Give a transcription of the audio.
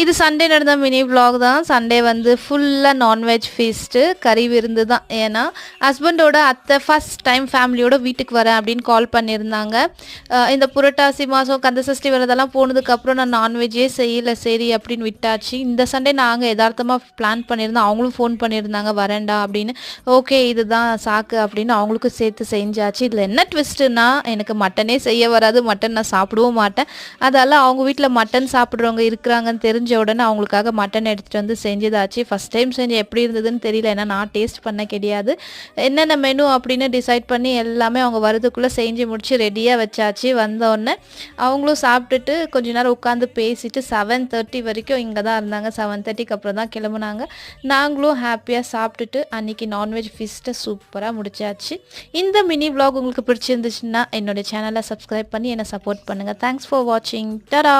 இது சண்டே நடந்த mini vlog தான். சண்டே வந்து ஃபுல்லாக நான்வெஜ் ஃபீஸ்ட்டு, கறி விருந்து தான். ஏன்னா ஹஸ்பண்டோட அத்தை ஃபஸ்ட் டைம் ஃபேமிலியோட வீட்டுக்கு வரேன் அப்படின்னு கால் பண்ணியிருந்தாங்க. இந்த புரட்டாசி மாதம் கந்தசஷ்டி விரதெல்லாம் போனதுக்கப்புறம் நான் நான்வெஜ்ஜே செய்யலை, சரி அப்படின்னு விட்டாச்சு. இந்த சண்டே நாங்கள் யதார்த்தமாக பிளான் பண்ணியிருந்தோம். அவங்களும் ஃபோன் பண்ணியிருந்தாங்க வரேன்டா அப்படின்னு. ஓகே இதுதான் சாக்கு அப்படின்னு அவங்களுக்கும் சேர்த்து செஞ்சாச்சு. இதில் என்ன ட்விஸ்ட்டுன்னா, எனக்கு மட்டனே செய்ய வராது, மட்டன் நான் சாப்பிடவும் மாட்டேன். அதால் அவங்க வீட்டில் மட்டன் சாப்பிட்றவங்க இருக்கிறாங்கன்னு தெரிஞ்ச உடனே அவங்களுக்காக மட்டன் எடுத்துகிட்டு வந்து செஞ்சதாச்சு. ஃபஸ்ட் டைம் செஞ்சு எப்படி இருந்ததுன்னு தெரியல, ஏன்னா நான் டேஸ்ட் பண்ண கிடையாது. என்னென்ன மெனு அப்படின்னு டிசைட் பண்ணி எல்லாமே அவங்க வரதுக்குள்ளே செஞ்சு முடிச்சு ரெடியாக வச்சாச்சு. வந்தோடனே அவங்களும் சாப்பிட்டுட்டு கொஞ்ச நேரம் உட்காந்து பேசிட்டு 7:30 வரைக்கும் இங்கே தான் இருந்தாங்க. 7:30க்கு அப்புறம் தான் கிளம்புனாங்க. நாங்களும் ஹாப்பியாக சாப்பிட்டுட்டு அன்றைக்கி நான்வெஜ் ஃபீஸ்ட்டை சூப்பராக முடிச்சாச்சு. இந்த மினி vlog உங்களுக்கு பிடிச்சிருந்துச்சுன்னா என்னோடய சேனலை சப்ஸ்கிரைப் பண்ணி என்னை சப்போர்ட் பண்ணுங்கள். தேங்க்ஸ் ஃபார் வாட்சிங். டடா.